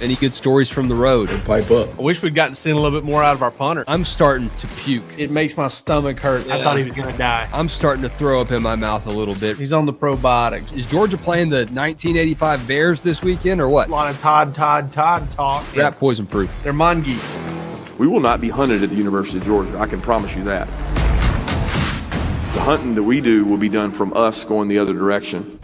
Any good stories from the road? Pipe up. I wish we'd gotten seen a little bit more out of our punter. I'm starting to puke. It makes my stomach hurt. I thought he was going to die. I'm starting to throw up in my mouth a little bit. He's on the probiotics. Is Georgia playing the 1985 Bears this weekend or what? A lot of Todd talk. Rat poison proof. They're mongoose. We will not be hunted at the University of Georgia. I can promise you that. The hunting that we do will be done from us going the other direction.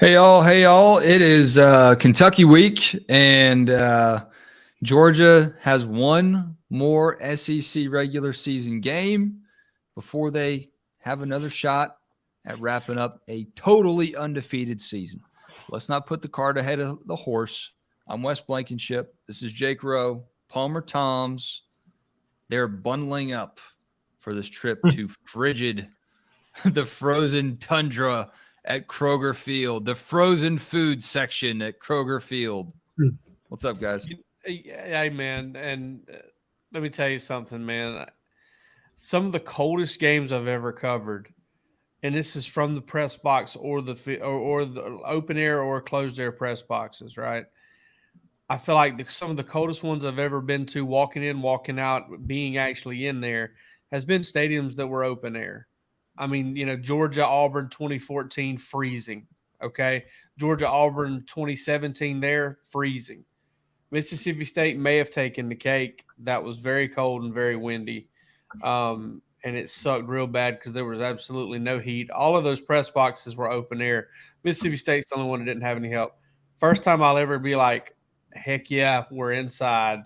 Hey y'all. It is Kentucky week, and Georgia has one more SEC regular season game before they have another shot at wrapping up a totally undefeated season. Let's not put the cart ahead of the horse. I'm Wes Blankenship. This is Jake Rowe, Palmer Toms. They're bundling up for this trip to the frozen tundra at Kroger Field, the frozen food section at Kroger Field. What's up, guys? Hey, man, and let me tell you something, man. Some of the coldest games I've ever covered, and this is from the press box or the open air or closed air press boxes, right? I feel like some of the coldest ones I've ever been to, walking in, walking out, being actually in there, has been stadiums that were open air. I mean, Georgia, Auburn 2014, freezing, okay? Georgia, Auburn 2017 there, freezing. Mississippi State may have taken the cake. That was very cold and very windy, and it sucked real bad because there was absolutely no heat. All of those press boxes were open air. Mississippi State's the only one that didn't have any help. First time I'll ever be like, heck yeah, we're inside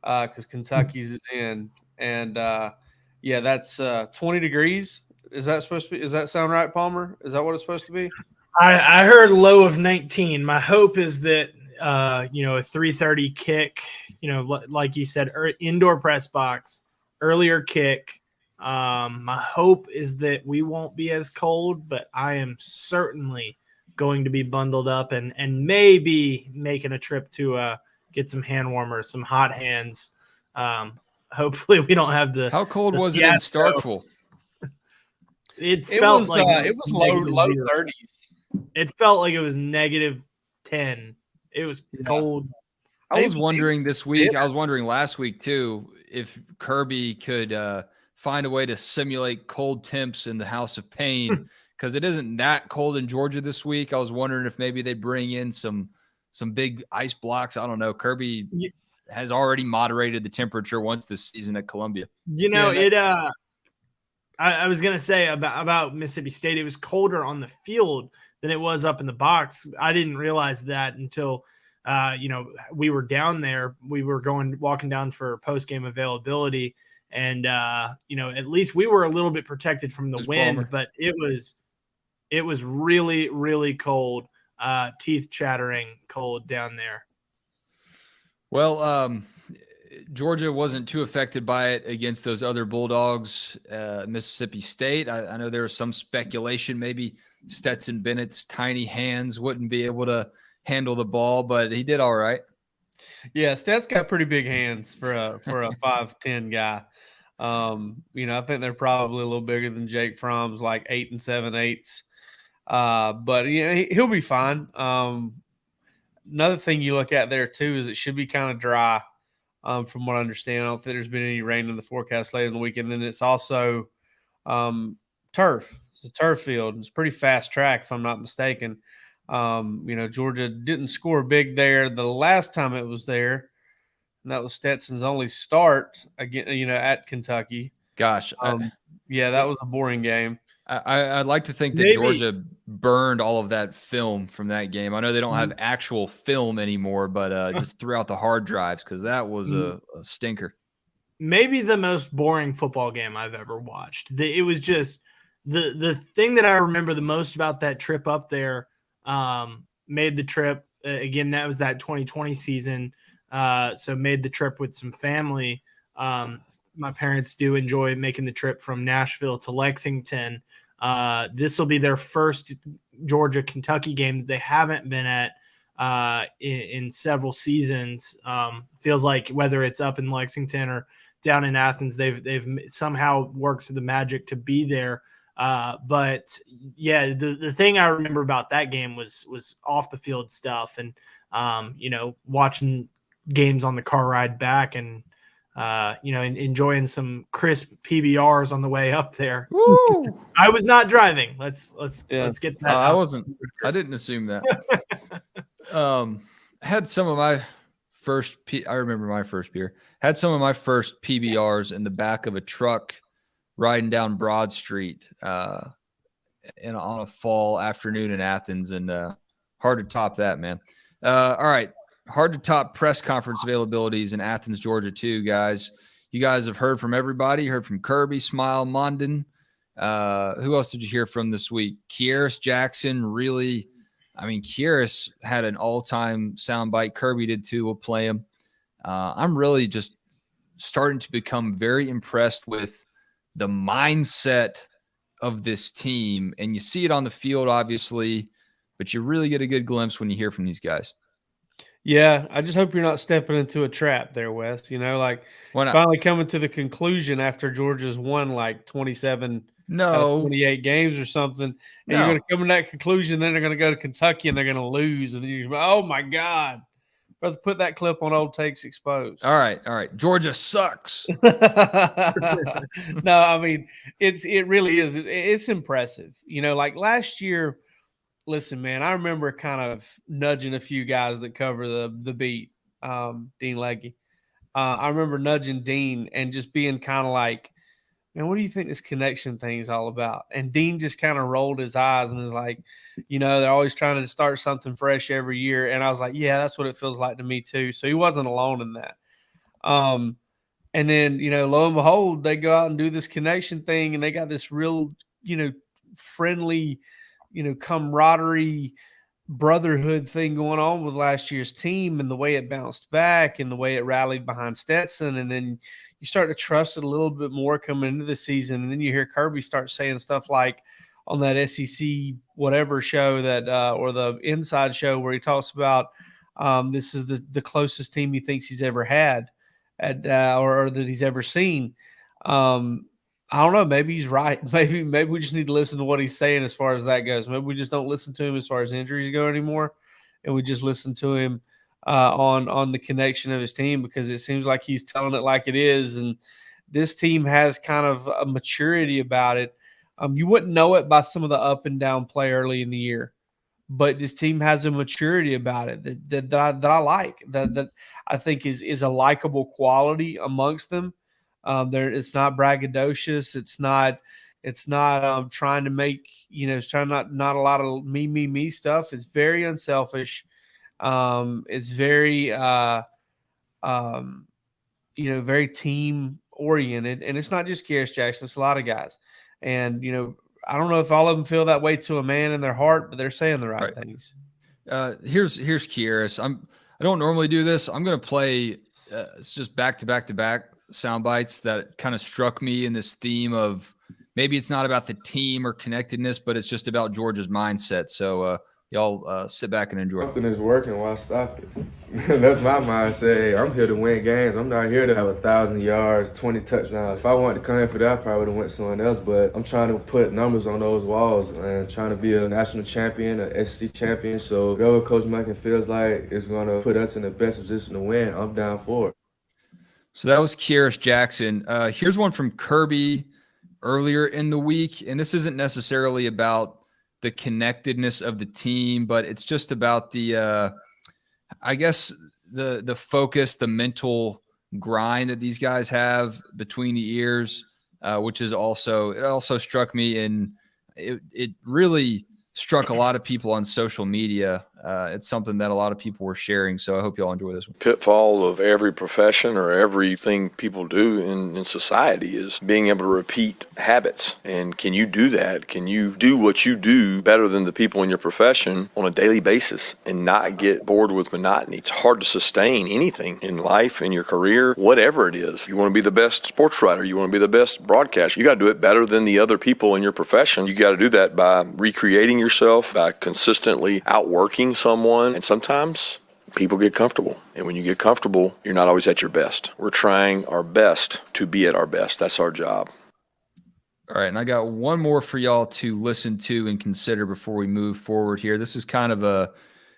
because Kentucky's is in. And, that's 20 degrees. Is that supposed to be? Does that sound right, Palmer? Is that what it's supposed to be? I heard low of 19. My hope is that a 3:30 kick, like you said, indoor press box, earlier kick. My hope is that we won't be as cold, but I am certainly going to be bundled up and maybe making a trip to get some hand warmers, some hot hands. Hopefully we don't have the. How cold was it in Starkville? It felt like it was low 30s. It felt like it was -10. It was cold. I was wondering this week. I was wondering last week too if Kirby could find a way to simulate cold temps in the House of Pain because it isn't that cold in Georgia this week. I was wondering if maybe they bring in some big ice blocks. I don't know. Kirby has already moderated the temperature once this season at Columbia. I was going to say about Mississippi State, it was colder on the field than it was up in the box. I didn't realize that until, we were down there. We were walking down for post-game availability. And, at least we were a little bit protected from the wind, Palmer. But it was really, really cold, teeth chattering cold down there. Well, Georgia wasn't too affected by it against those other Bulldogs, Mississippi State. I know there was some speculation maybe Stetson Bennett's tiny hands wouldn't be able to handle the ball, but he did all right. Yeah, Stet's got pretty big hands for a 5'10" guy. I think they're probably a little bigger than Jake Fromm's, like 8 7/8. But he'll be fine. Another thing you look at there too is it should be kind of dry. From what I understand, I don't think there's been any rain in the forecast later in the weekend. And it's also turf. It's a turf field. It's a pretty fast track, if I'm not mistaken. Georgia didn't score big there the last time it was there. And that was Stetson's only start again, at Kentucky. Gosh. That was a boring game. I'd like to think that Georgia burned all of that film from that game. I know they don't have actual film anymore, but just threw out the hard drives because that was a stinker. Maybe the most boring football game I've ever watched. It was just the thing that I remember the most about that trip up there. Made the trip again. That was that 2020 season. So made the trip with some family. My parents do enjoy making the trip from Nashville to Lexington. This will be their first Georgia-Kentucky game that they haven't been at in several seasons. Feels like whether it's up in Lexington or down in Athens, they've somehow worked the magic to be there. But yeah, the thing I remember about that game was off the field stuff, and watching games on the car ride back, and enjoying some crisp PBRs on the way up there. Woo! I was not driving. Let's get that. I wasn't. I didn't assume that. Had some of my first. I remember my first beer. Had some of my first PBRs in the back of a truck riding down Broad Street on a fall afternoon in Athens, and hard to top that, man. All right, hard to top press conference availabilities in Athens, Georgia, too, guys. You guys have heard from everybody. You heard from Kirby, Smile, Mondin. Who else did you hear from this week? Kieris Jackson, really. I mean, Kieris had an all-time soundbite. Kirby did too. We'll play him. I'm really just starting to become very impressed with the mindset of this team. And you see it on the field, obviously, but you really get a good glimpse when you hear from these guys. Yeah, I just hope you're not stepping into a trap there, Wes. Finally coming to the conclusion after Georgia's won like 27 28 games or something, and you're going to come to that conclusion, then they're going to go to Kentucky and they're going to lose, and then you're going to, oh my God. Brother, put that clip on Old Takes Exposed. All right. Georgia sucks. No, I mean, it really is. It's impressive. Like last year, listen, man, I remember kind of nudging a few guys that cover the beat, Dean Legge. I remember nudging Dean and just being kind of like, man, what do you think this connection thing is all about? And Dean just kind of rolled his eyes and was like, they're always trying to start something fresh every year. And I was like, yeah, that's what it feels like to me too. So he wasn't alone in that. And then, lo and behold, they go out and do this connection thing, and they got this real, friendly, camaraderie, brotherhood thing going on with last year's team, and the way it bounced back and the way it rallied behind Stetson. And then you start to trust it a little bit more coming into the season. And then you hear Kirby start saying stuff like on that SEC whatever show that or the Inside show where he talks about this is the closest team he thinks he's ever had or that he's ever seen. I don't know. Maybe he's right. Maybe we just need to listen to what he's saying as far as that goes. Maybe we just don't listen to him as far as injuries go anymore, and we just listen to him on the connection of his team, because it seems like he's telling it like it is. And this team has kind of a maturity about it. You wouldn't know it by some of the up and down play early in the year, but this team has a maturity about it that I like, that I think is a likable quality amongst them. It's not braggadocious. It's not trying to make, it's trying not a lot of me stuff. It's very unselfish. It's very, very team oriented, and it's not just Kieris Jackson. It's a lot of guys. And, I don't know if all of them feel that way to a man in their heart, but they're saying the right things. Here's Kieris. I don't normally do this. I'm going to play, it's just back to back sound bites that kind of struck me in this theme of maybe it's not about the team or connectedness, but it's just about Georgia's mindset. So, y'all sit back and enjoy. Something is working, why stop it? That's my mindset. Hey, I'm here to win games. I'm not here to have 1,000 yards, 20 touchdowns. If I wanted to come in for that, I probably would have went somewhere else. But I'm trying to put numbers on those walls and trying to be a national champion, an SEC champion. So whatever Coach Mikan feels like is going to put us in the best position to win, I'm down for it. So that was Kieris Jackson. Here's one from Kirby earlier in the week, and this isn't necessarily about the connectedness of the team, but it's just about the, I guess the focus, the mental grind that these guys have between the ears, which is also struck me, and it really struck a lot of people on social media. It's something that a lot of people were sharing, so I hope you all enjoy this one. Pitfall of every profession or everything people do in society is being able to repeat habits. And can you do that? Can you do what you do better than the people in your profession on a daily basis and not get bored with monotony? It's hard to sustain anything in life, in your career, whatever it is. You want to be the best sports writer, you want to be the best broadcaster, you got to do it better than the other people in your profession. You got to do that by recreating yourself, by consistently outworking someone. And sometimes people get comfortable. And when you get comfortable, you're not always at your best. We're trying our best to be at our best. That's our job. All right, and I got one more for y'all to listen to and consider before we move forward here. This is kind of a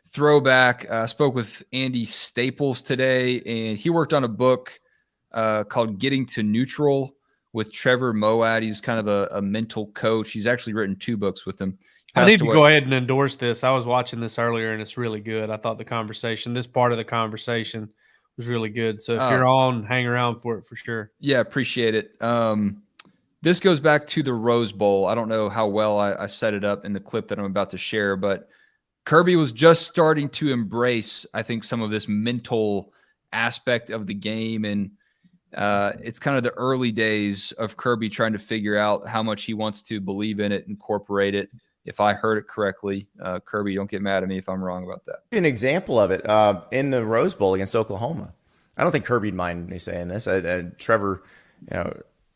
throwback. I spoke with Andy Staples today, and he worked on a book called Getting to Neutral with Trevor Moawad. He's kind of a mental coach. He's actually written 2 books with him. I need to go ahead and endorse this. I was watching this earlier, and it's really good. I thought this part of the conversation was really good. So if you're on, hang around for it for sure. Yeah, appreciate it. This goes back to the Rose Bowl. I don't know how well I set it up in the clip that I'm about to share, but Kirby was just starting to embrace, I think, some of this mental aspect of the game. And it's kind of the early days of Kirby trying to figure out how much he wants to believe in it, incorporate it. If I heard it correctly, Kirby, don't get mad at me if I'm wrong about that. An example of it in the Rose Bowl against Oklahoma. I don't think Kirby'd mind me saying this. Trevor,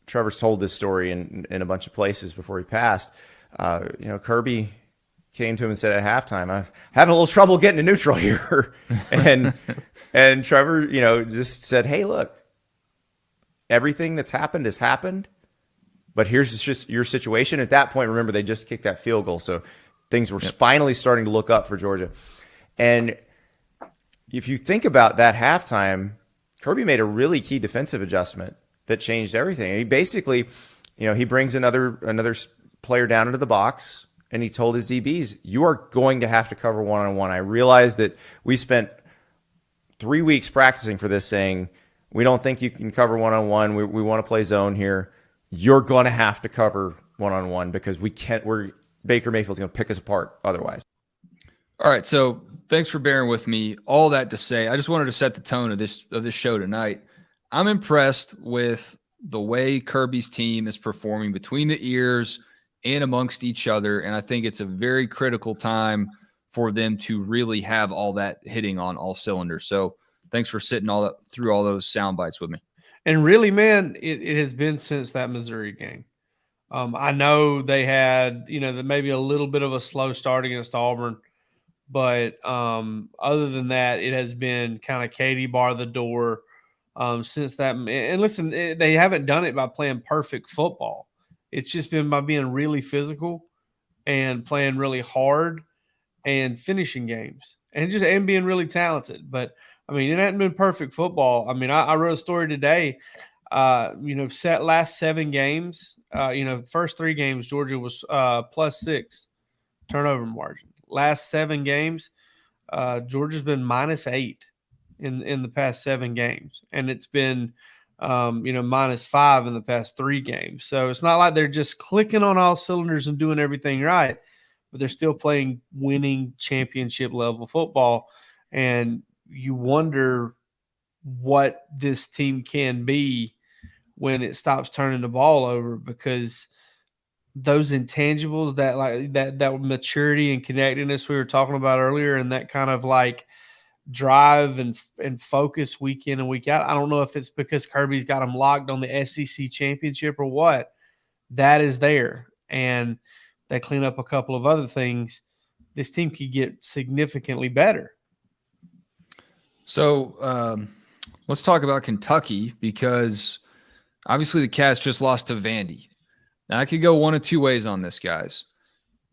Trevor's told this story in a bunch of places before he passed. Kirby came to him and said at halftime, "I'm having a little trouble getting to neutral here," and Trevor, just said, "Hey, look, everything that's happened has happened. But here's just your situation." At that point, remember, they just kicked that field goal. So things were finally starting to look up for Georgia. And if you think about that halftime, Kirby made a really key defensive adjustment that changed everything. And he basically, he brings another player down into the box, and he told his DBs, "You are going to have to cover one-on-one. I realize that we spent 3 weeks practicing for this, saying, we don't think you can cover one-on-one. We want to play zone here. You're going to have to cover one-on-one because Baker Mayfield's going to pick us apart otherwise." All right, so thanks for bearing with me. All that to say, I just wanted to set the tone of this show tonight. I'm impressed with the way Kirby's team is performing between the ears and amongst each other, and I think it's a very critical time for them to really have all that hitting on all cylinders. So thanks for sitting through all those sound bites with me. And really, man, it has been since that Missouri game. I know they had, maybe a little bit of a slow start against Auburn, but other than that, it has been kind of Katie bar the door since that. And listen, they haven't done it by playing perfect football. It's just been by being really physical and playing really hard and finishing games and being really talented. But it hasn't been perfect football. I wrote a story today, last 7 games, first 3 games, Georgia was +6 turnover margin. Last 7 games, Georgia's been -8 in the past 7 games. And it's been, -5 in the past 3 games. So it's not like they're just clicking on all cylinders and doing everything right, but they're still playing winning championship level football. And you wonder what this team can be when it stops turning the ball over, because those intangibles, that maturity and connectedness we were talking about earlier, and that kind of drive and focus week in and week out. I don't know if it's because Kirby's got them locked on the SEC championship or what. That is there, and they clean up a couple of other things. This team could get significantly better. So let's talk about Kentucky, because obviously the Cats just lost to Vandy. Now, I could go one of 2 ways on this, guys.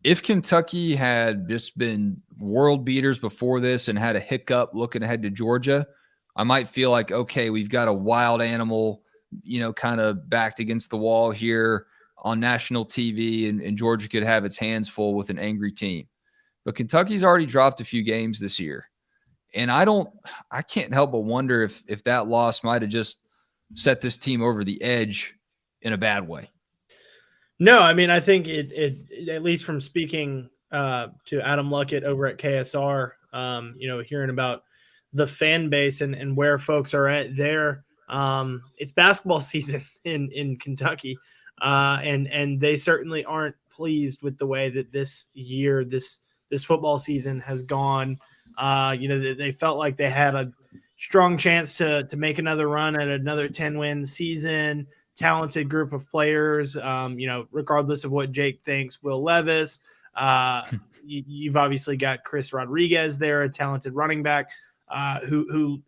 If Kentucky had just been world beaters before this and had a hiccup looking ahead to Georgia, I might feel like, okay, we've got a wild animal, kind of backed against the wall here on national TV, and Georgia could have its hands full with an angry team. But Kentucky's already dropped a few games this year. And I can't help but wonder if that loss might have just set this team over the edge in a bad way. No, I think it at least from speaking to Adam Luckett over at KSR, hearing about the fan base and where folks are at there. It's basketball season in Kentucky, and they certainly aren't pleased with the way that this year, this football season has gone. They felt like they had a strong chance to make another run at another 10-win season. Talented group of players, regardless of what Jake thinks. Will Levis, you've obviously got Chris Rodriguez there, a talented running back who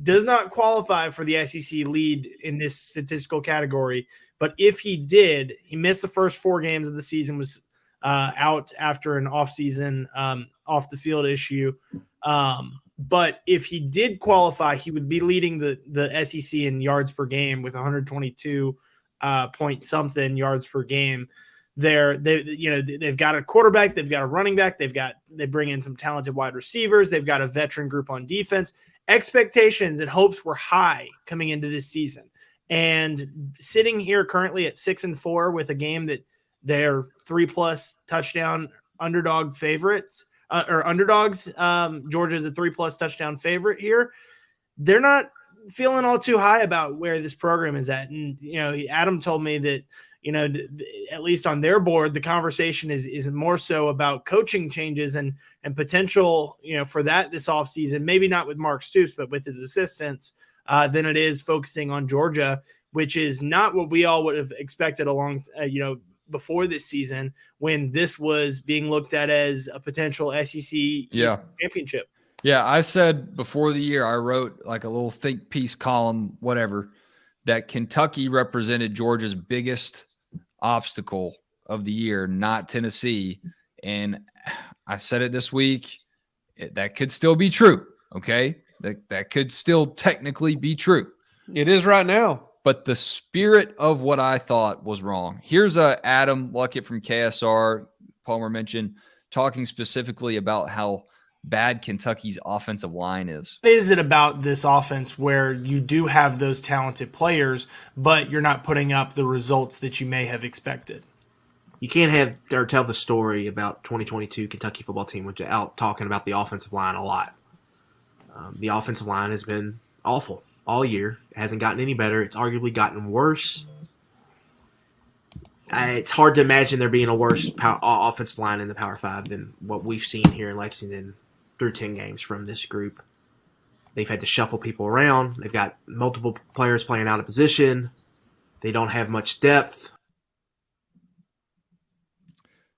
does not qualify for the SEC lead in this statistical category, But if he did, he missed the first 4 games of the season, was out after an off-season off the field issue. But if he did qualify, he would be leading the SEC in yards per game with 122 point something yards per game. They've got a quarterback, they've got a running back, they bring in some talented wide receivers, they've got a veteran group on defense. Expectations and hopes were high coming into this season. And sitting here currently at 6-4 with a game that they're 3+ touchdown underdog favorites or underdogs. Georgia's a 3+ touchdown favorite here. They're not feeling all too high about where this program is at. And, Adam told me that, at least on their board, the conversation is more so about coaching changes and potential, for that this offseason, maybe not with Mark Stoops, but with his assistants, than it is focusing on Georgia, which is not what we all would have expected before this season, when this was being looked at as a potential SEC East championship. Yeah, I said before the year, I wrote like a little think piece column, whatever, that Kentucky represented Georgia's biggest obstacle of the year, not Tennessee. And I said it this week. That could still be true. Okay. That could still technically be true. It is right now. But the spirit of what I thought was wrong. Here's Adam Luckett from KSR, Palmer mentioned, talking specifically about how bad Kentucky's offensive line is. Is it about this offense where you do have those talented players, but you're not putting up the results that you may have expected? You can't tell the story about 2022 Kentucky football team without talking about the offensive line a lot. The offensive line has been awful all year. It hasn't gotten any better. It's arguably gotten worse. It's hard to imagine there being a worse offensive line in the Power 5 than what we've seen here in Lexington through 10 games from this group. They've had to shuffle people around. They've got multiple players playing out of position. They don't have much depth.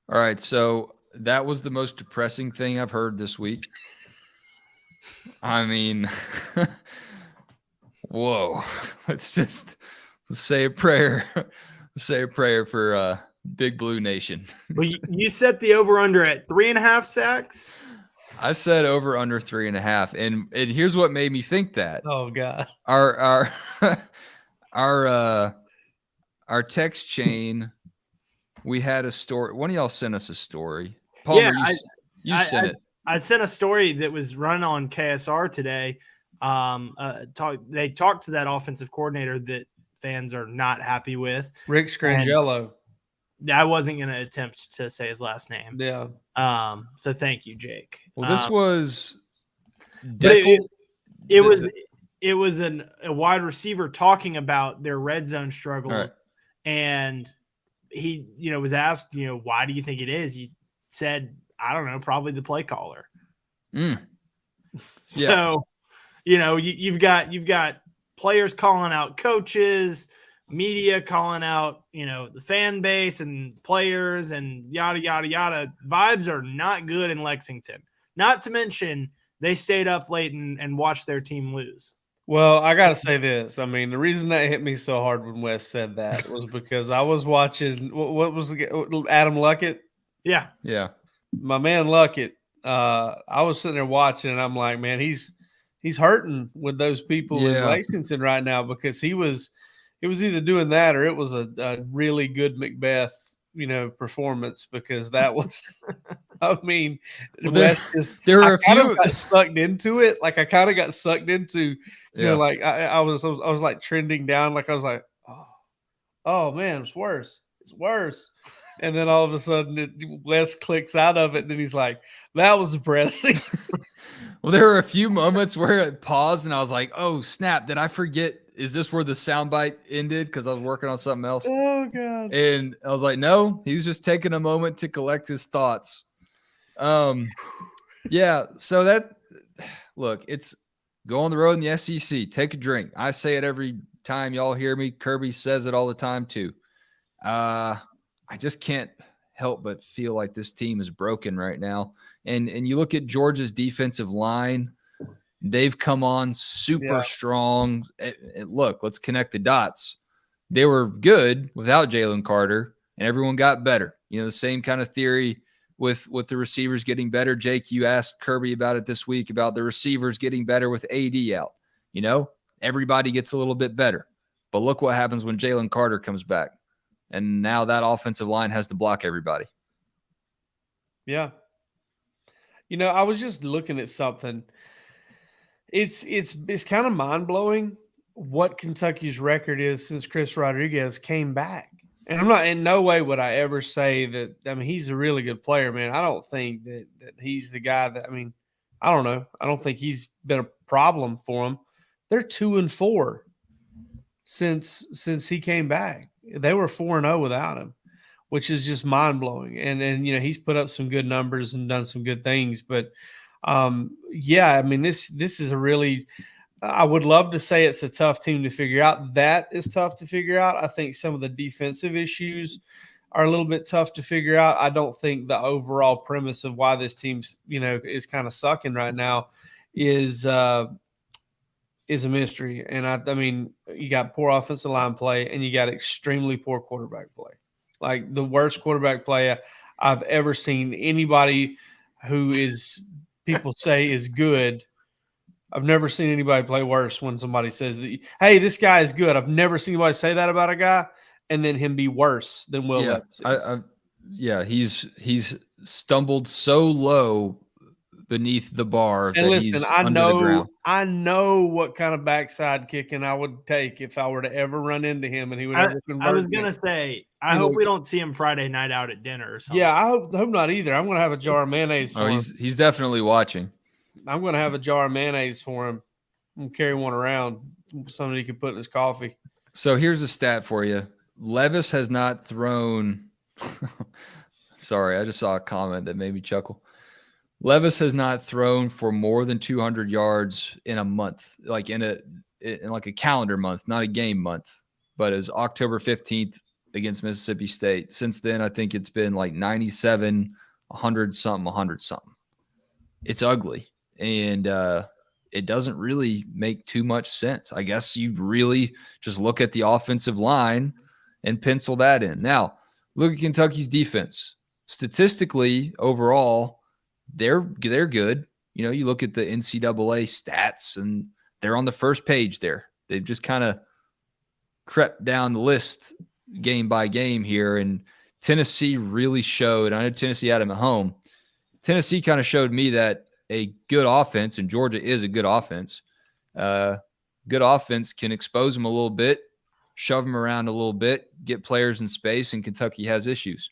All right, so that was the most depressing thing I've heard this week. I mean, whoa. Let's say a prayer. Say a prayer for Big Blue Nation. Well, you set the over-under at 3.5 sacks? I said over under 3.5. And here's what made me think that. Oh, God. Our text chain, we had a story. One of y'all sent us a story. Palmer, you sent it. I sent a story that was run on KSR today. They talked to that offensive coordinator that fans are not happy with. Rick Scrangello. I wasn't going to attempt to say his last name. Yeah. So thank you, Jake. Well, this was it was a wide receiver talking about their red zone struggles, right. And he, was asked, why do you think it is? He said, I don't know, probably the play caller. So, you've got players calling out coaches, media calling out, the fan base and players and yada, yada, yada. Vibes are not good in Lexington. Not to mention they stayed up late and watched their team lose. Well, I got to say this. I mean, the reason that hit me so hard when Wes said that was because I was watching, what was Adam Luckett? Yeah. Yeah. My man Luckett. I was sitting there watching and I'm like, man, he's hurting with those people in Lexington right now, because it was either doing that or it was a really good Macbeth, performance, because that was, I mean, well, there were a few got sucked into it. Like I kind of got sucked into, like I was like trending down. Like I was like, oh man, it's worse. And then all of a sudden Wes clicks out of it. And then he's like, that was depressing. Well, there were a few moments where it paused and I was like, oh snap. Did I forget? Is this where the soundbite ended? Because I was working on something else. Oh God. And I was like, no, he was just taking a moment to collect his thoughts. Yeah. So look, it's go on the road in the SEC, take a drink. I say it every time y'all hear me. Kirby says it all the time too. I just can't help but feel like this team is broken right now. And you look at Georgia's defensive line, they've come on super strong. Look, let's connect the dots. they were good without Jalen Carter, and everyone got better. The same kind of theory with the receivers getting better. Jake, you asked Kirby about it this week about the receivers getting better with AD out. Everybody gets a little bit better. But look what happens when Jalen Carter comes back. And now that offensive line has to block everybody. Yeah. I was just looking at something. It's kind of mind-blowing what Kentucky's record is since Chris Rodriguez came back. And I'm not, in no way would I ever say that. I mean, he's a really good player, man. I don't think that he's the guy that, I don't know. I don't think he's been a problem for them. They're 2-4 since he came back. They were 4-0 without him, which is just mind-blowing. And he's put up some good numbers and done some good things. But, this is a really – I would love to say it's a tough team to figure out. That is tough to figure out. I think some of the defensive issues are a little bit tough to figure out. I don't think the overall premise of why this team's, is kind of sucking right now is a mystery. And I mean, you got poor offensive line play and you got extremely poor quarterback play. Like the worst quarterback play I've ever seen anybody who is people say is good. I've never seen anybody play worse when somebody says that, hey, this guy is good. I've never seen anybody say that about a guy and then him be worse than Will Levis is. He's stumbled so low beneath the bar. And listen, he's I know what kind of backside kicking I would take if I were to ever run into him and he would ever convert. I was going to say, I hope we don't see him Friday night out at dinner or something. Yeah, I hope not either. I'm going to have a jar of mayonnaise for him. He's definitely watching. I'm going to have a jar of mayonnaise for him. I'm going to carry one around, something he can put in his coffee. So here's a stat for you. Levis has not thrown – sorry, I just saw a comment that made me chuckle. Levis has not thrown for more than 200 yards in a month, like in a calendar month, not a game month, but it was October 15th against Mississippi State. Since then, I think it's been like 97, 100-something. It's ugly. And it doesn't really make too much sense. I guess you really just look at the offensive line and pencil that in. Now, look at Kentucky's defense. Statistically, overall, they're good. You look at the NCAA stats, and they're on the first page there. They've just kind of crept down the list game by game here, and Tennessee really showed. I know Tennessee had them at home. Tennessee kind of showed me that a good offense, and Georgia is a good offense. Good offense can expose them a little bit, shove them around a little bit, get players in space, and Kentucky has issues.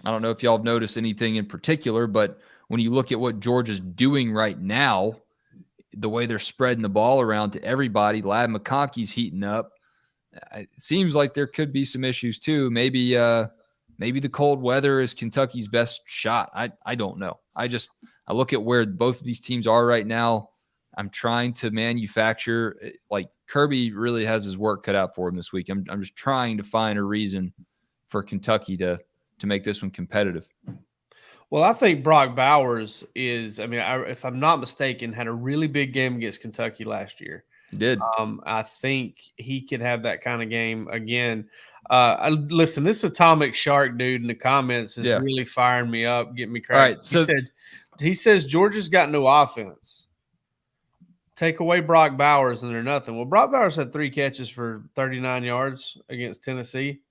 I don't know if y'all have noticed anything in particular, but when you look at what Georgia's doing right now, the way they're spreading the ball around to everybody, Ladd McConkey's heating up. It seems like there could be some issues too. Maybe the cold weather is Kentucky's best shot. I don't know. I look at where both of these teams are right now. I'm trying to manufacture, like Kirby really has his work cut out for him this week. I'm just trying to find a reason for Kentucky to make this one competitive. Well, I think Brock Bowers is, if I'm not mistaken, had a really big game against Kentucky last year. He did. I think he could have that kind of game again. Listen, this Atomic Shark dude in the comments is really firing me up, getting me crazy. All right, he says Georgia's got no offense. Take away Brock Bowers and they're nothing. Well, Brock Bowers had 3 catches for 39 yards against Tennessee.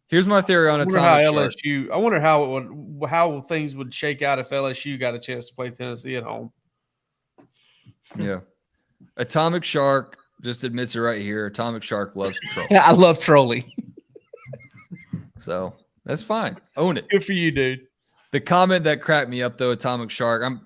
Here's my theory on Atomic Shark. I wonder how things would shake out if LSU got a chance to play Tennessee at home. Yeah. Atomic Shark just admits it right here. Atomic Shark loves troll. I love trolling. So that's fine. Own it. Good for you, dude. The comment that cracked me up, though, Atomic Shark, I'm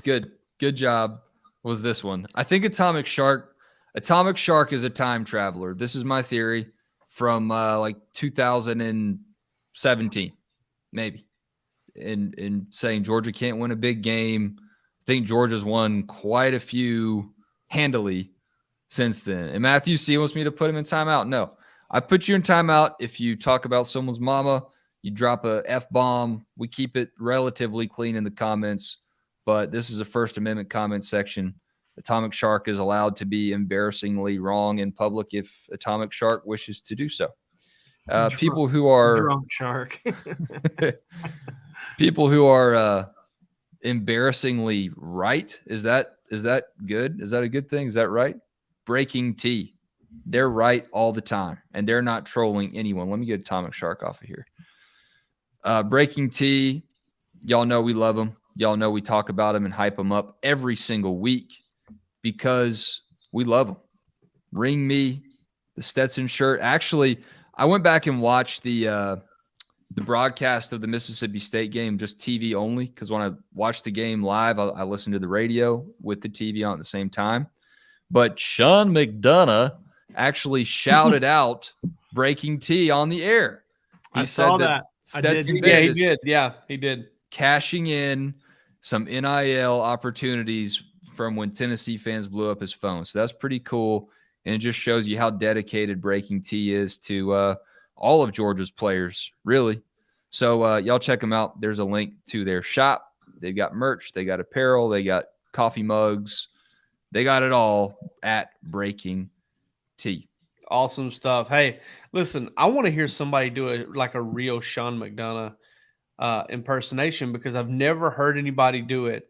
good. Good job, was this one. I think Atomic Shark is a time traveler. This is my theory from like 2017, maybe, in saying Georgia can't win a big game. I think Georgia's won quite a few handily since then. And Matthew C wants me to put him in timeout. No, I put you in timeout if you talk about someone's mama, you drop a F-bomb. We keep it relatively clean in the comments, but this is a First Amendment comment section. Atomic Shark is allowed to be embarrassingly wrong in public if Atomic Shark wishes to do so. People who are drunk shark. people who are embarrassingly right. Is that good? Is that a good thing? Is that right? Breaking T. They're right all the time, and they're not trolling anyone. Let me get Atomic Shark off of here. Breaking T. Y'all know we love them. Y'all know we talk about them and hype them up every single week because we love them. Ring me the Stetson shirt. Actually, I went back and watched the broadcast of the Mississippi State game, just TV only, because when I watched the game live, I listened to the radio with the TV on at the same time. But Sean McDonough actually shouted out Breaking T on the air. I saw that. Stetson Yeah, he Bennett did. Yeah, he did. Cashing in some NIL opportunities from when Tennessee fans blew up his phone. So that's pretty cool. And it just shows you how dedicated Breaking T is to all of Georgia's players, really. So y'all check them out. There's a link to their shop. They've got merch. They got apparel. They got coffee mugs. They got it all at Breaking T. Awesome stuff. Hey, listen, I want to hear somebody do it like a real Sean McDonough impersonation because I've never heard anybody do it,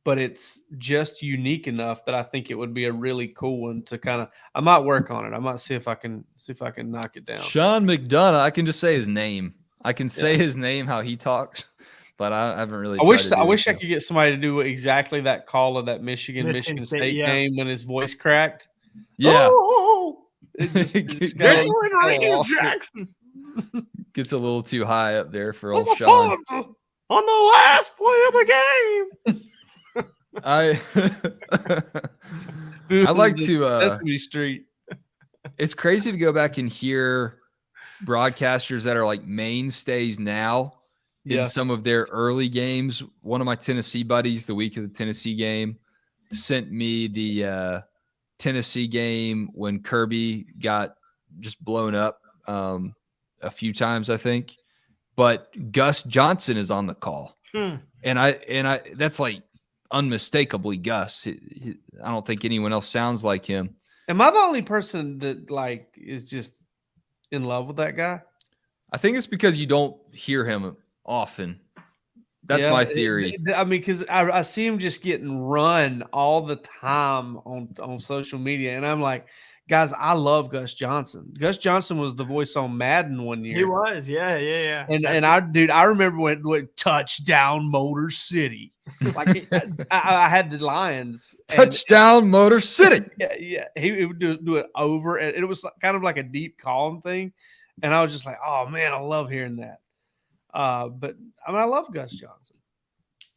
but it's just unique enough that I think it would be a really cool one to kind of. I might work on it. I might see if I can knock it down. Sean McDonough. I can just say his name. I can say his name how he talks, but I haven't really. I wish I could get somebody to do exactly that call of that Michigan State game when his voice cracked. Yeah. Oh! Jackson Gets a little too high up there for old Sean. on the last play of the game. I like to Sesame Street. It's crazy to go back and hear broadcasters that are like mainstays now in some of their early games. One of my Tennessee buddies, the week of the Tennessee game, sent me the Tennessee game when Kirby got just blown up a few times, I think. But Gus Johnson is on the call. And I that's like unmistakably Gus. I don't think anyone else sounds like him. Am I the only person that like is just in love with that guy? I think it's because you don't hear him often. That's my theory. I mean, because I see him just getting run all the time on social media, and I'm like, guys, I love Gus Johnson. Gus Johnson was the voice on Madden one year. He was, yeah. And I remember when touchdown Motor City, like I had the Lions touchdown Motor City. Yeah, he would do it over, and it was kind of like a deep calm thing, and I was just like, oh man, I love hearing that. But I mean, I love Gus Johnson.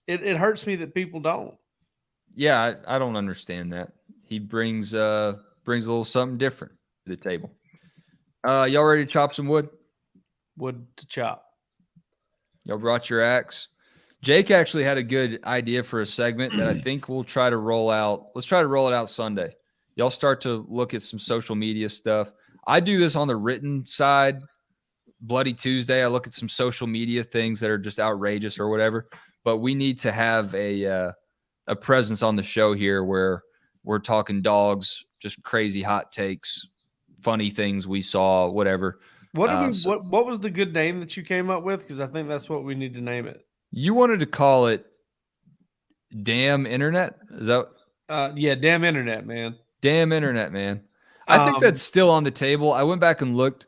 It hurts me that people don't. Yeah, I don't understand that. He brings a little something different to the table. Y'all ready to chop some wood? Wood to chop. Y'all brought your axe. Jake actually had a good idea for a segment that I think we'll try to roll out. Let's try to roll it out Sunday. Y'all start to look at some social media stuff. I do this on the written side. Bloody Tuesday, I look at some social media things that are just outrageous or whatever. But we need to have a presence on the show here where we're talking dogs, just crazy hot takes, funny things we saw, whatever. What was the good name that you came up with? Because I think that's what we need to name it. You wanted to call it Damn Internet? Is that? Yeah, Damn Internet, man. Damn Internet, man. I think that's still on the table. I went back and looked.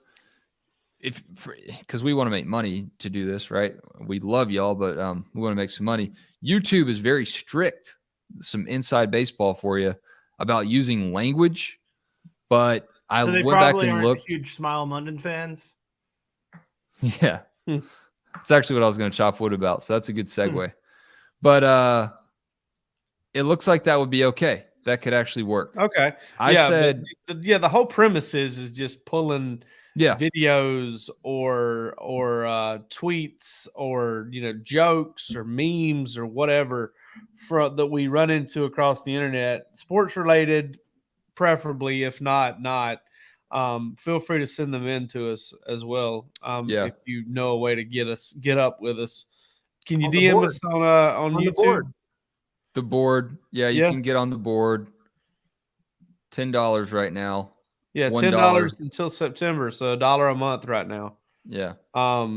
Because we want to make money to do this, right? We love y'all, but we want to make some money. YouTube is very strict. Some inside baseball for you about using language, but I went back and looked. Huge Smile Munden fans. Yeah, it's actually what I was going to chop wood about. So that's a good segue. But it looks like that would be okay. That could actually work. Okay. I said, the whole premise is just pulling videos or tweets or jokes or memes or whatever that we run into across the internet, sports related, preferably. If not, feel free to send them in to us as well. If you know a way to get up with us, can you DM us on YouTube? The board. Yeah, you can get on the board. $10 right now. Yeah, $1. $10 until September, so $1 a month right now. Yeah. But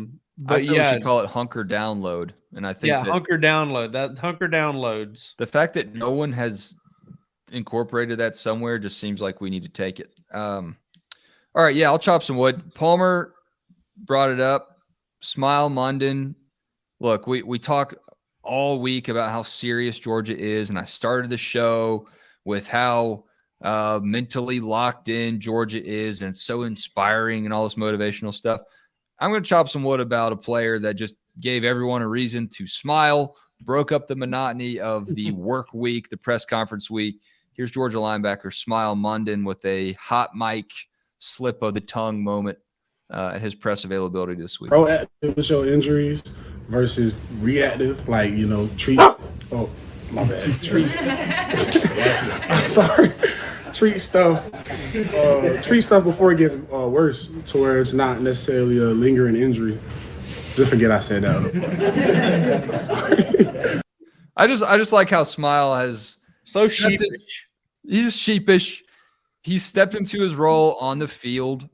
I said we should call it hunker download. And I think that hunker download. That hunker downloads. the fact that no one has incorporated that somewhere just seems like we need to take it. All right, yeah, I'll chop some wood. Palmer brought it up. Smile Munden. Look, we talk all week about how serious Georgia is, and I started the show with how mentally locked in Georgia is, and it's so inspiring and all this motivational stuff. I'm going to chop some wood about a player that just gave everyone a reason to smile, broke up the monotony of the work week, the press conference week. Here's Georgia linebacker Smile Munden with a hot mic slip of the tongue moment at his press availability this week. Proactive with your injuries versus reactive, like, treat. Oh, my bad. Treat. I'm sorry. Treat stuff before it gets worse, to where it's not necessarily a lingering injury. Just forget I said that. Sorry. I just like how Smile has so sheepish. He's sheepish. He's stepped into his role on the field.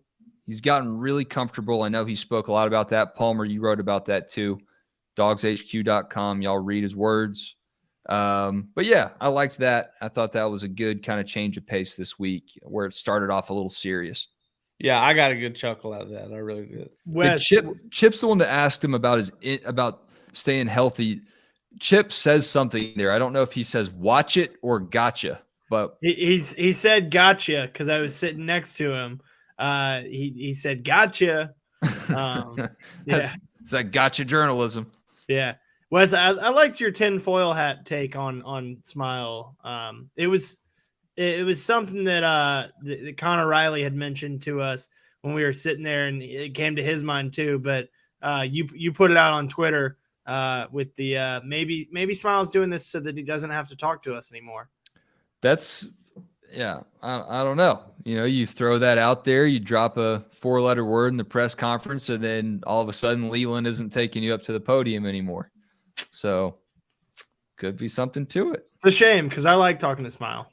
He's gotten really comfortable. I know he spoke a lot about that. Palmer, you wrote about that too. DawgsHQ.com. Y'all read his words. But yeah, I liked that. I thought that was a good kind of change of pace this week where it started off a little serious. Yeah, I got a good chuckle out of that. I really did. Chip's the one that asked him about about staying healthy. Chip says something there. I don't know if he says watch it or gotcha, but he said gotcha because I was sitting next to him. He said gotcha. It's that gotcha journalism. Yeah. Wes, I liked your tinfoil hat take on Smile. It was something that Connor Riley had mentioned to us when we were sitting there, and it came to his mind too. But you put it out on Twitter with the maybe Smile's doing this so that he doesn't have to talk to us anymore. I don't know. You throw that out there, you drop a 4-letter word in the press conference, and then all of a sudden Leland isn't taking you up to the podium anymore. So could be something to it. It's a shame because I like talking to Smile.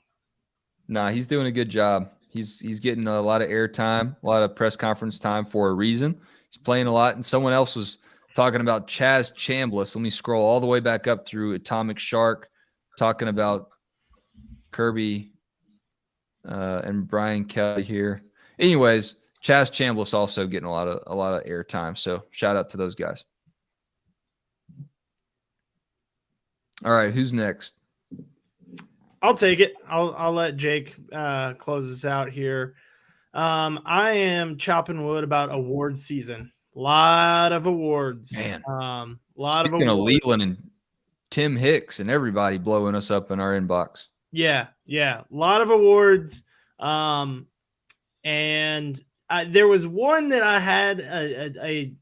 Nah, he's doing a good job. He's getting a lot of airtime, a lot of press conference time for a reason. He's playing a lot. And someone else was talking about Chaz Chambliss. Let me scroll all the way back up through Atomic Shark, talking about Kirby and Brian Kelly here. Anyways, Chaz Chambliss also getting a lot of airtime. So shout out to those guys. All right, who's next? I'll take it. I'll let Jake close us out here. I am chopping wood about award season. Lot of awards. Man, lot Speaking of awards. of Leland and Tim Hicks and everybody blowing us up in our inbox. Yeah, a lot of awards. And there was one that I had a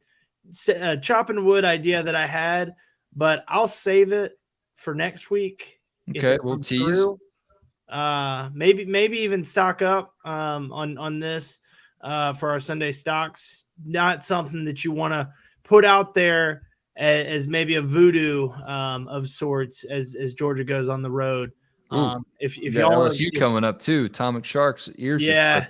chopping wood idea that I had, but I'll save it for next week. Okay, we'll tease. Maybe even stock up on this for our Sunday stocks. Not something that you want to put out there as maybe a voodoo of sorts as Georgia goes on the road. If y'all LSU coming up too, Atomic Sharks ears. Yeah.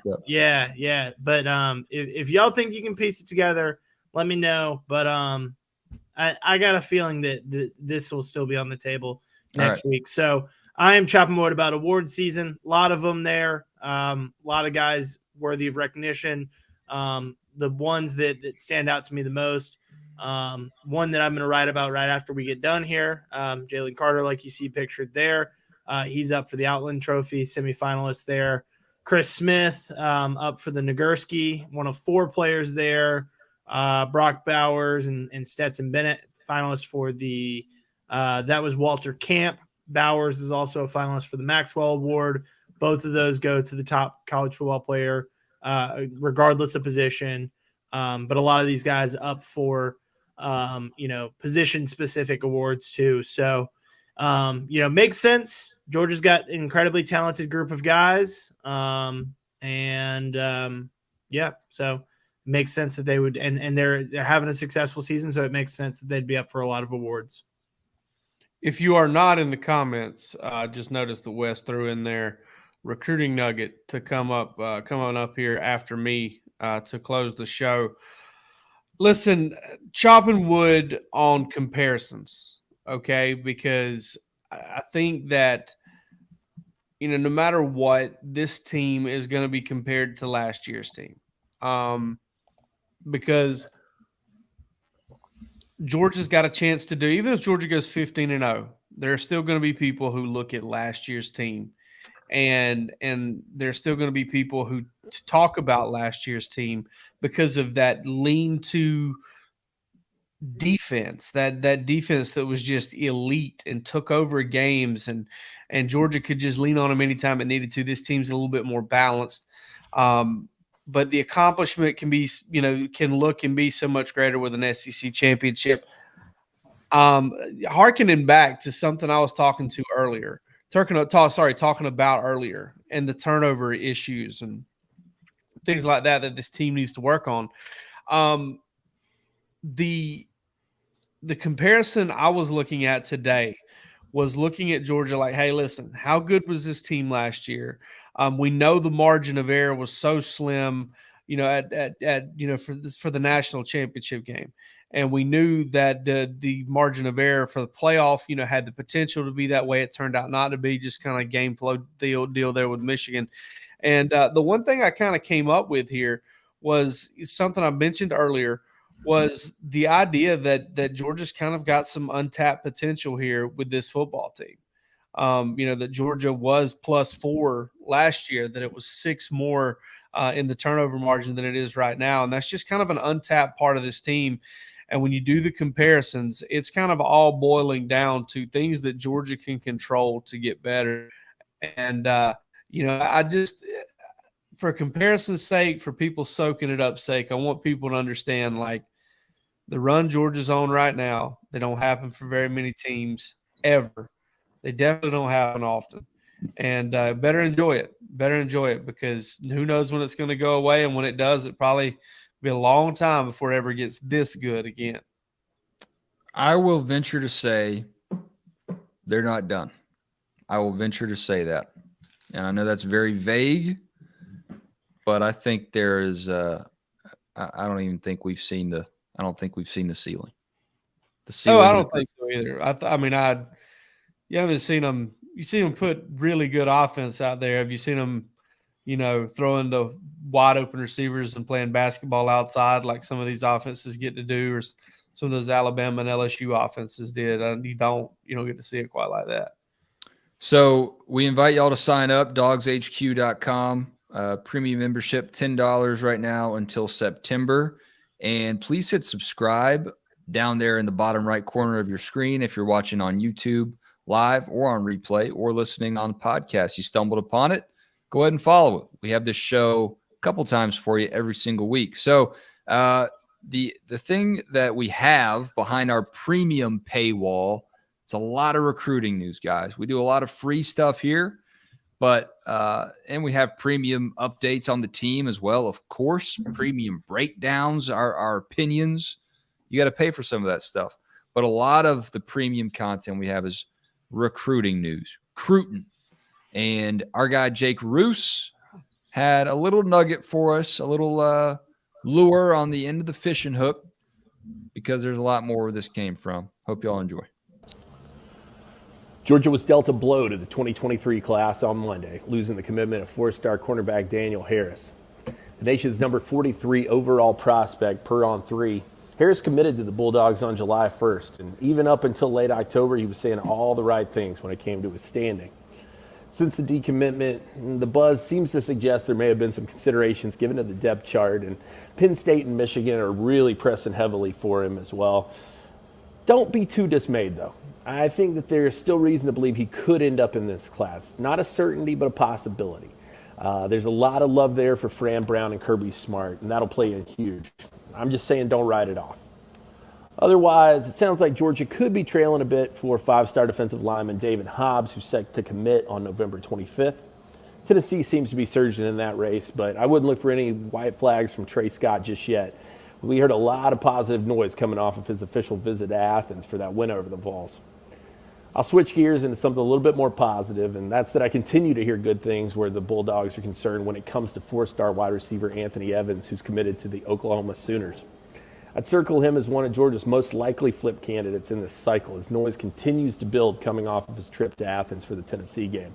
But if y'all think you can piece it together, let me know. But I got a feeling that this will still be on the table next week. So I am chopping wood about award season. A lot of them there. A lot of guys worthy of recognition. The ones that stand out to me the most. One that I'm going to write about right after we get done here. Jalen Carter, like you see pictured there. He's up for the Outland Trophy, semifinalist there. Chris Smith up for the Nagurski, one of 4 players there. Brock Bowers and Stetson Bennett, finalists for the that was Walter Camp. Bowers is also a finalist for the Maxwell Award. Both of those go to the top college football player, regardless of position. But a lot of these guys up for position-specific awards too. So, makes sense. Georgia's got an incredibly talented group of guys. So makes sense that they would, and they're having a successful season. So it makes sense that they'd be up for a lot of awards. If you are not in the comments, just notice that Wes threw in there recruiting nugget to coming up here after me to close the show. Listen, chopping wood on comparisons, okay? Because I think that, no matter what, this team is going to be compared to last year's team. Because Georgia's got a chance to do, even if Georgia goes 15-0, there are still going to be people who look at last year's team. And there's still going to be people who talk about last year's team because of that lean-to defense, that defense that was just elite and took over games, and Georgia could just lean on them anytime it needed to. This team's a little bit more balanced. But the accomplishment can be, can look and be so much greater with an SEC championship. Harkening back to something I was talking about earlier, and the turnover issues and things like that this team needs to work on. The comparison I was looking at today was looking at Georgia like, hey, listen, how good was this team last year? We know the margin of error was so slim, for the national championship game. And we knew that the margin of error for the playoff, had the potential to be that way. It turned out not to be, just kind of game flow deal there with Michigan. And the one thing I kind of came up with here was something I mentioned earlier, was the idea that Georgia's kind of got some untapped potential here with this football team. That Georgia was +4 last year, that it was 6 more in the turnover margin than it is right now. And that's just kind of an untapped part of this team. And when you do the comparisons, it's kind of all boiling down to things that Georgia can control to get better. And, I just, for comparison's sake, for people soaking it up sake, I want people to understand, like, the run Georgia's on right now, they don't happen for very many teams ever. They definitely don't happen often. And better enjoy it, because who knows when it's going to go away. And when it does, it probably be a long time before it ever gets this good again. I will venture to say they're not done. I will venture to say that. And I know that's very vague, but I think there is I don't think we've seen the ceiling. The ceiling. I don't think so either. You haven't seen them. You see them put really good offense out there. Have you seen them, throwing the wide open receivers and playing basketball outside like some of these offenses get to do, or some of those Alabama and LSU offenses did? You don't get to see it quite like that. So we invite y'all to sign up, DawgsHQ.com. Premium membership, $10 right now until September. And please hit subscribe down there in the bottom right corner of your screen if you're watching on YouTube live or on replay or listening on the podcast. You stumbled upon it, go ahead and follow it. We have this show a couple times for you every single week. So the thing that we have behind our premium paywall, it's a lot of recruiting news, guys. We do a lot of free stuff here, but and we have premium updates on the team as well, of course, premium breakdowns, our opinions. You got to pay for some of that stuff. But a lot of the premium content we have is recruiting news, recruiting. And our guy Jake Roos had a little nugget for us, a little lure on the end of the fishing hook, because there's a lot more where this came from. Hope y'all enjoy. Georgia was dealt a blow to the 2023 class on Monday, losing the commitment of 4-star cornerback Daniel Harris. The nation's number 43 overall prospect per On 3. Harris committed to the Bulldogs on July 1st, and even up until late October, he was saying all the right things when it came to his standing. Since the decommitment, the buzz seems to suggest there may have been some considerations given to the depth chart, and Penn State and Michigan are really pressing heavily for him as well. Don't be too dismayed, though. I think that there is still reason to believe he could end up in this class. Not a certainty, but a possibility. There's a lot of love there for Fran Brown and Kirby Smart, and that'll play in huge. I'm just saying don't write it off. Otherwise, it sounds like Georgia could be trailing a bit for 5-star defensive lineman David Hobbs, who's set to commit on November 25th. Tennessee seems to be surging in that race, but I wouldn't look for any white flags from Trey Scott just yet. We heard a lot of positive noise coming off of his official visit to Athens for that win over the Vols. I'll switch gears into something a little bit more positive, and that's that I continue to hear good things where the Bulldogs are concerned when it comes to 4-star wide receiver Anthony Evans, who's committed to the Oklahoma Sooners. I'd circle him as one of Georgia's most likely flip candidates in this cycle, as noise continues to build coming off of his trip to Athens for the Tennessee game.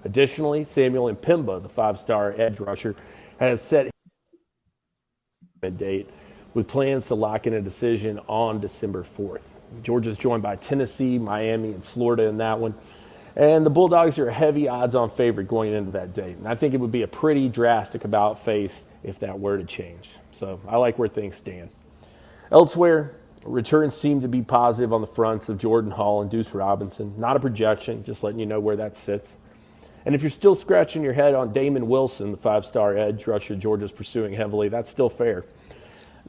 Additionally, Samuel Mpemba, the 5-star edge rusher, has set his date with plans to lock in a decision on December 4th. Georgia's joined by Tennessee, Miami, and Florida in that one. And the Bulldogs are a heavy odds-on favorite going into that date. And I think it would be a pretty drastic about-face if that were to change. So I like where things stand. Elsewhere, returns seem to be positive on the fronts of Jordan Hall and Deuce Robinson. Not a projection, just letting you know where that sits. And if you're still scratching your head on Damon Wilson, the 5-star edge rusher Georgia's pursuing heavily, that's still fair.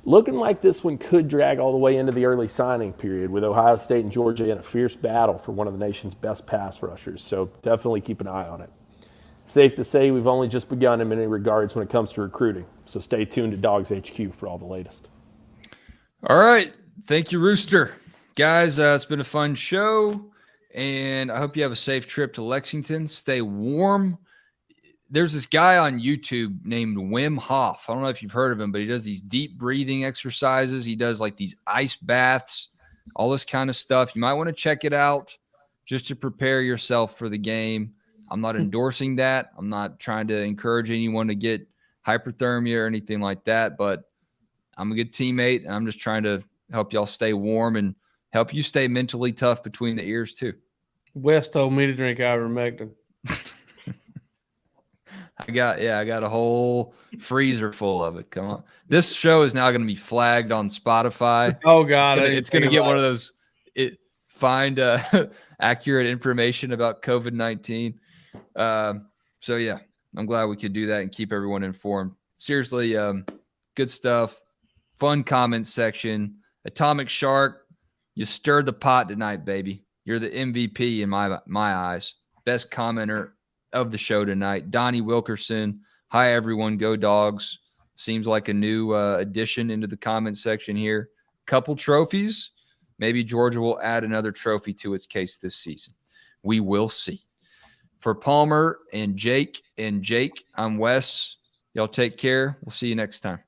Looking like this one could drag all the way into the early signing period, with Ohio State and Georgia in a fierce battle for one of the nation's best pass rushers. So definitely keep an eye on it. It's safe to say we've only just begun in many regards when it comes to recruiting. So stay tuned to DawgsHQ for all the latest. All right. Thank you, Rooster. Guys, it's been a fun show, and I hope you have a safe trip to Lexington. Stay warm. There's this guy on YouTube named Wim Hof. I don't know if you've heard of him, but he does these deep breathing exercises. He does like these ice baths, all this kind of stuff. You might want to check it out just to prepare yourself for the game. I'm not endorsing that. I'm not trying to encourage anyone to get hyperthermia or anything like that, but I'm a good teammate, and I'm just trying to help y'all stay warm and help you stay mentally tough between the ears too. Wes told me to drink ivermectin. I got a whole freezer full of it. Come on. This show is now going to be flagged on Spotify. Oh God. It's going to get one of those, find accurate information about COVID-19. So yeah, I'm glad we could do that and keep everyone informed. Seriously, good stuff. Fun comment section. Atomic Shark, you stirred the pot tonight, baby. You're the MVP in my eyes. Best commenter of the show tonight. Donnie Wilkerson. Hi, everyone. Go Dogs. Seems like a new addition into the comment section here. Couple trophies. Maybe Georgia will add another trophy to its case this season. We will see. For Palmer and Jake, I'm Wes. Y'all take care. We'll see you next time.